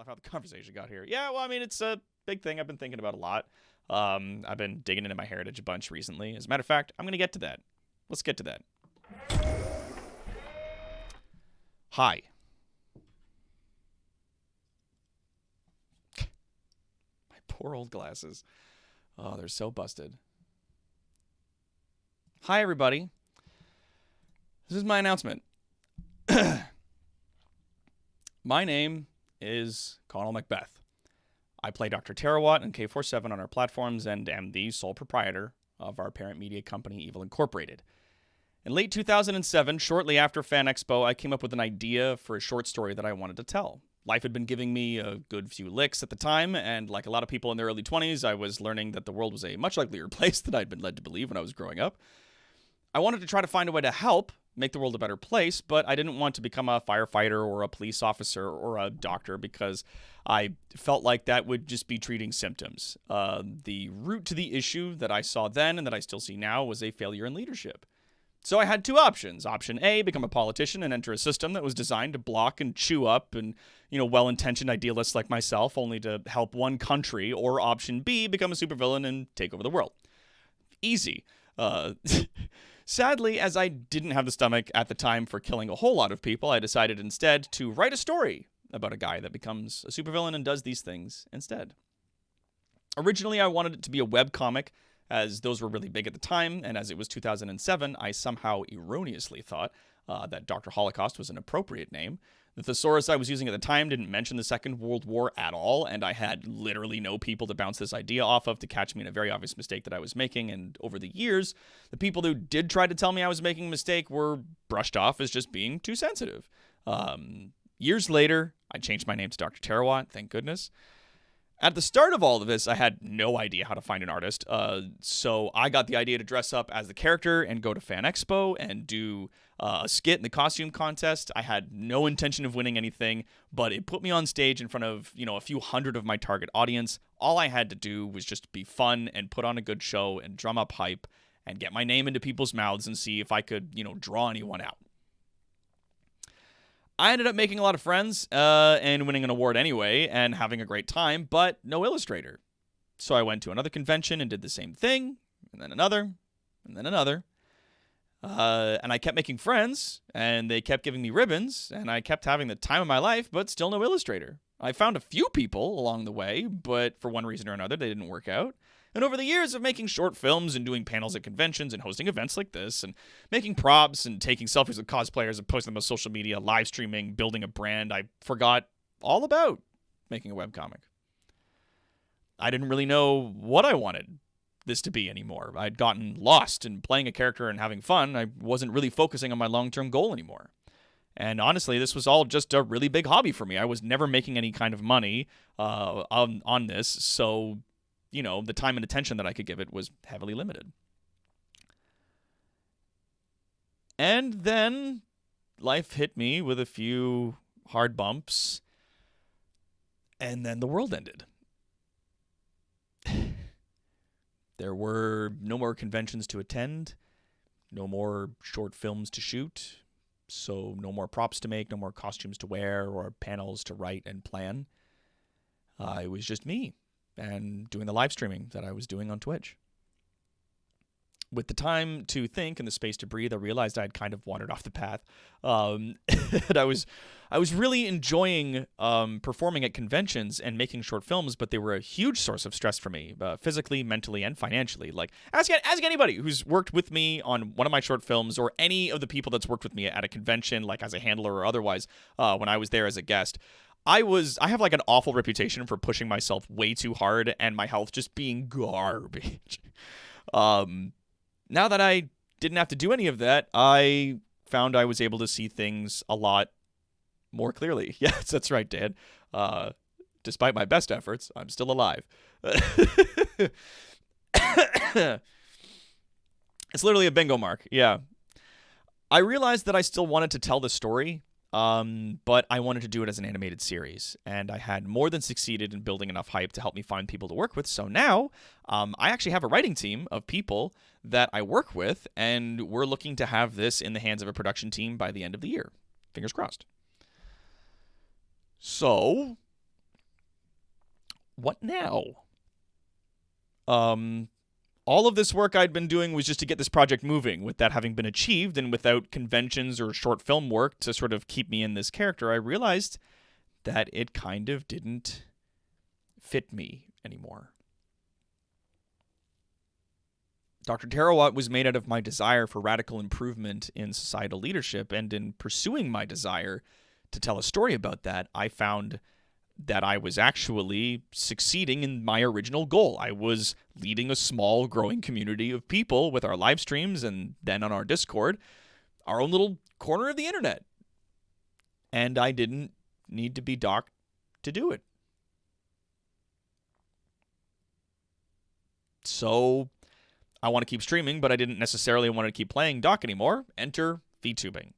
love how the conversation got here. Yeah, well, I mean, it's a big thing I've been thinking about a lot. I've been digging into my heritage a bunch recently. As a matter of fact, I'm going to get to that. Let's get to that. Hi. My poor old glasses. Oh, they're so busted. Hi, everybody. This is my announcement. My name is Connell MacBeth. I play Dr. Terawatt and K47 on our platforms and am the sole proprietor of our parent media company, Evil Incorporated. In late 2007, shortly after Fan Expo, I came up with an idea for a short story that I wanted to tell. Life had been giving me a good few licks at the time, and like a lot of people in their early 20s, I was learning that the world was a much uglier place than I'd been led to believe when I was growing up. I wanted to try to find a way to help make the world a better place, but I didn't want to become a firefighter or a police officer or a doctor because I felt like that would just be treating symptoms. The root to the issue that I saw then and that I still see now was a failure in leadership. So I had two options. Option A, become a politician and enter a system that was designed to block and chew up and, well-intentioned idealists like myself only to help one country. Or option B, become a supervillain and take over the world. Easy. Sadly, as I didn't have the stomach at the time for killing a whole lot of people, I decided instead to write a story about a guy that becomes a supervillain and does these things instead. Originally, I wanted it to be a webcomic, as those were really big at the time, and as it was 2007, I somehow erroneously thought that Dr. Holocaust was an appropriate name. The thesaurus I was using at the time didn't mention the Second World War at all, and I had literally no people to bounce this idea off of to catch me in a very obvious mistake that I was making, and over the years, the people who did try to tell me I was making a mistake were brushed off as just being too sensitive. Years later, I changed my name to Dr. Terawatt, thank goodness. At the start of all of this, I had no idea how to find an artist, so I got the idea to dress up as the character and go to Fan Expo and do a skit in the costume contest. I had no intention of winning anything, but it put me on stage in front of, a few hundred of my target audience. All I had to do was just be fun and put on a good show and drum up hype and get my name into people's mouths and see if I could, draw anyone out. I ended up making a lot of friends and winning an award anyway and having a great time, but no illustrator. So I went to another convention and did the same thing, and then another, and then another. And I kept making friends, and they kept giving me ribbons, and I kept having the time of my life, but still no illustrator. I found a few people along the way, but for one reason or another, they didn't work out. And over the years of making short films and doing panels at conventions and hosting events like this and making props and taking selfies with cosplayers and posting them on social media, live streaming, building a brand, I forgot all about making a webcomic. I didn't really know what I wanted this to be anymore. I'd gotten lost in playing a character and having fun. I wasn't really focusing on my long-term goal anymore. And honestly, this was all just a really big hobby for me. I was never making any kind of money on this, so the time and attention that I could give it was heavily limited. And then life hit me with a few hard bumps, and then the world ended. There were no more conventions to attend, no more short films to shoot, so no more props to make, no more costumes to wear, or panels to write and plan. It was just me and doing the live streaming that I was doing on Twitch. With the time to think and the space to breathe, I realized I'd kind of wandered off the path. And I was really enjoying performing at conventions and making short films, but they were a huge source of stress for me, physically, mentally, and financially. Like, ask anybody who's worked with me on one of my short films, or any of the people that's worked with me at a convention, like as a handler or otherwise, when I was there as a guest. I have like an awful reputation for pushing myself way too hard and my health just being garbage. Now that I didn't have to do any of that, I found I was able to see things a lot more clearly. Yes, that's right, Dad. Despite my best efforts, I'm still alive. It's literally a bingo mark. Yeah. I realized that I still wanted to tell the story, but I wanted to do it as an animated series, and I had more than succeeded in building enough hype to help me find people to work with. So now I actually have a writing team of people that I work with, and we're looking to have this in the hands of a production team by the end of the year. Fingers crossed. So what now? All of this work I'd been doing was just to get this project moving. With that having been achieved, and without conventions or short film work to sort of keep me in this character, I realized that it kind of didn't fit me anymore. Dr. Tarawat was made out of my desire for radical improvement in societal leadership, and in pursuing my desire to tell a story about that, I found that I was actually succeeding in my original goal. I was leading a small, growing community of people with our live streams, and then on our Discord, our own little corner of the internet. And I didn't need to be Doc to do it. So I want to keep streaming, but I didn't necessarily want to keep playing Doc anymore. Enter VTubing.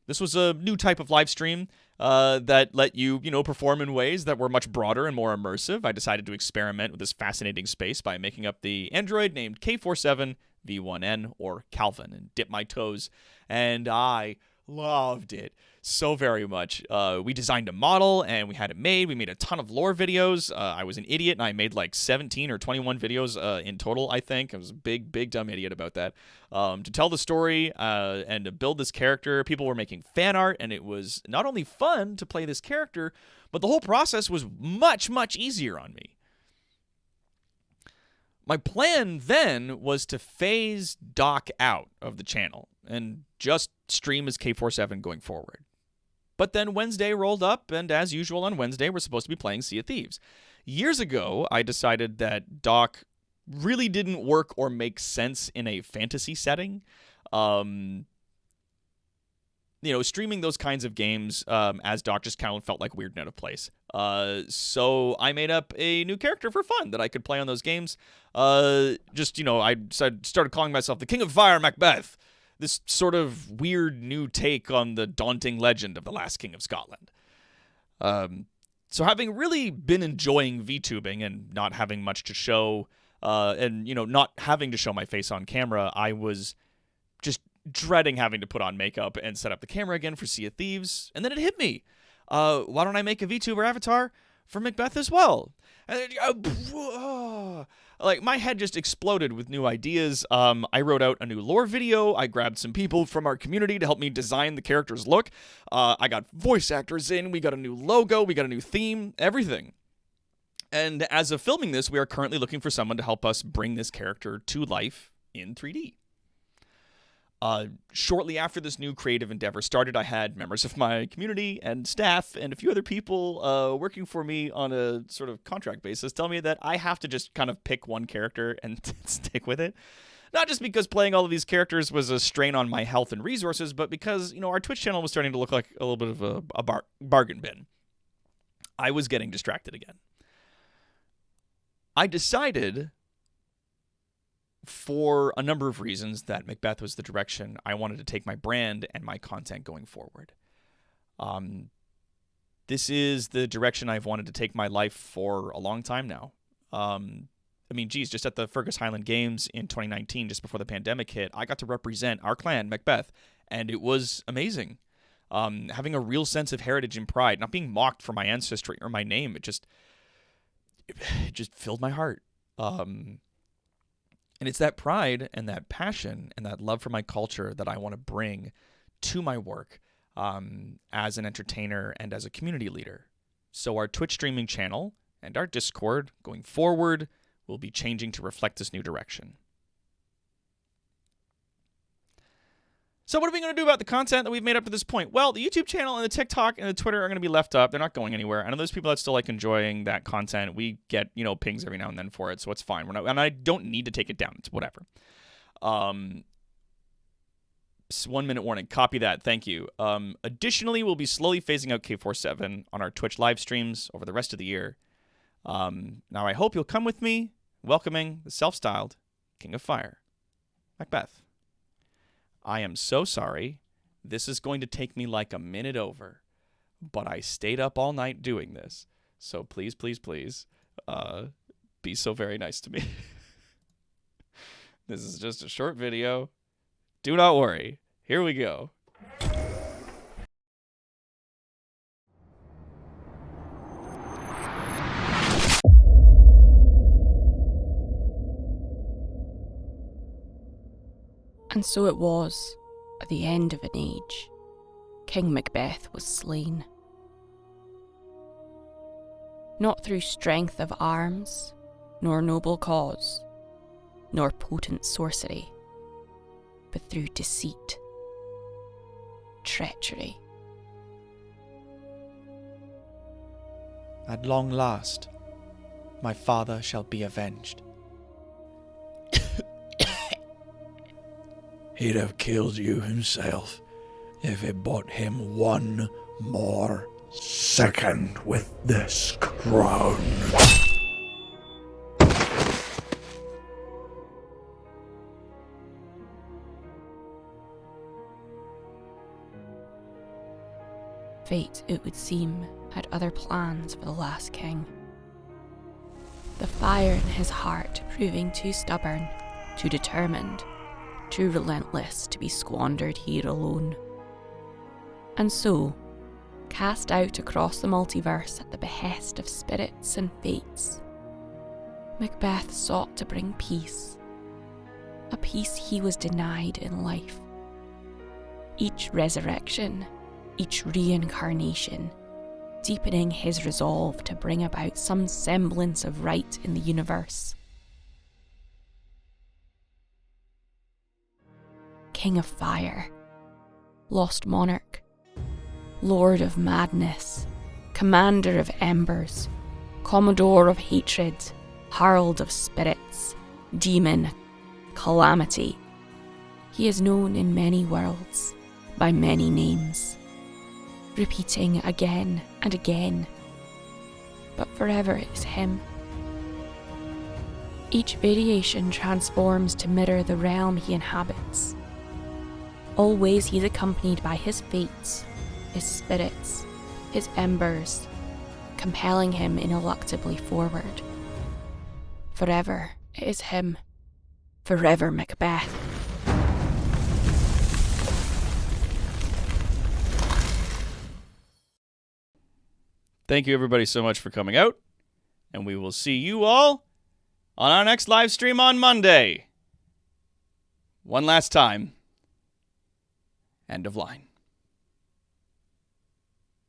This was a new type of live stream that let you, perform in ways that were much broader and more immersive. I decided to experiment with this fascinating space by making up the android named K47V1N, or Calvin, and dip my toes, and I loved it so very much. We designed a model, and we had it made. We made a ton of lore videos. I was an idiot, and I made like 17 or 21 videos in total, I think. I was a big, dumb idiot about that. To tell the story and to build this character, people were making fan art, and it was not only fun to play this character, but the whole process was much, much easier on me. My plan then was to phase Doc out of the channel and just stream as K47 going forward. But then Wednesday rolled up, and as usual on Wednesday, we're supposed to be playing Sea of Thieves. Years ago, I decided that Doc really didn't work or make sense in a fantasy setting. Streaming those kinds of games as Doc just kind of felt like weird and out of place. So I made up a new character for fun that I could play on those games. I started calling myself the King of Fire, MacBeth. This sort of weird new take on the daunting legend of the last King of Scotland. So having really been enjoying VTubing and not having much to show, not having to show my face on camera, I was just dreading having to put on makeup and set up the camera again for Sea of Thieves. And then it hit me. Why don't I make a VTuber avatar for MacBeth as well? Like, my head just exploded with new ideas. I wrote out a new lore video. I grabbed some people from our community to help me design the character's look. I got voice actors in. We got a new logo. We got a new theme. Everything. And as of filming this, we are currently looking for someone to help us bring this character to life in 3D. Shortly after this new creative endeavor started, I had members of my community and staff and a few other people working for me on a sort of contract basis tell me that I have to just kind of pick one character and stick with it. Not just because playing all of these characters was a strain on my health and resources, but because, our Twitch channel was starting to look like a little bit of a bargain bin. I was getting distracted again. I decided, for a number of reasons, that MacBeth was the direction I wanted to take my brand and my content going forward. This is the direction I've wanted to take my life for a long time now. Just at the Fergus Highland Games in 2019, just before the pandemic hit, I got to represent our clan, MacBeth, and it was amazing. Having a real sense of heritage and pride, not being mocked for my ancestry or my name, it just filled my heart. And it's that pride and that passion and that love for my culture that I want to bring to my work as an entertainer and as a community leader. So our Twitch streaming channel and our Discord going forward will be changing to reflect this new direction. So what are we going to do about the content that we've made up to this point? Well, the YouTube channel and the TikTok and the Twitter are going to be left up. They're not going anywhere. I know there's people that still like enjoying that content. We get, pings every now and then for it, so it's fine. And I don't need to take it down. It's whatever. 1 minute warning. Copy that. Thank you. Additionally, we'll be slowly phasing out K47 on our Twitch live streams over the rest of the year. Now, I hope you'll come with me, welcoming the self-styled King of Fire, MacBeth. I am so sorry. This is going to take me like a minute over, but I stayed up all night doing this. So please, please, please, be so very nice to me. This is just a short video. Do not worry. Here we go. And so it was, at the end of an age, King Macbeth was slain. Not through strength of arms, nor noble cause, nor potent sorcery, but through deceit, treachery. At long last, my father shall be avenged. He'd have killed you himself if it bought him one more second with this crown. Fate, it would seem, had other plans for the last king. The fire in his heart proving too stubborn, too determined, too relentless to be squandered here alone. And so, cast out across the multiverse at the behest of spirits and fates, Macbeth sought to bring peace, a peace he was denied in life. Each resurrection, each reincarnation, deepening his resolve to bring about some semblance of right in the universe. King of Fire, Lost Monarch, Lord of Madness, Commander of Embers, Commodore of Hatred, Herald of Spirits, Demon, Calamity. He is known in many worlds, by many names, repeating again and again, but forever it is him. Each variation transforms to mirror the realm he inhabits. Always he is accompanied by his fates, his spirits, his embers, compelling him ineluctably forward. Forever it is him. Forever Macbeth. Thank you everybody so much for coming out, and we will see you all on our next live stream on Monday. One last time. End of line.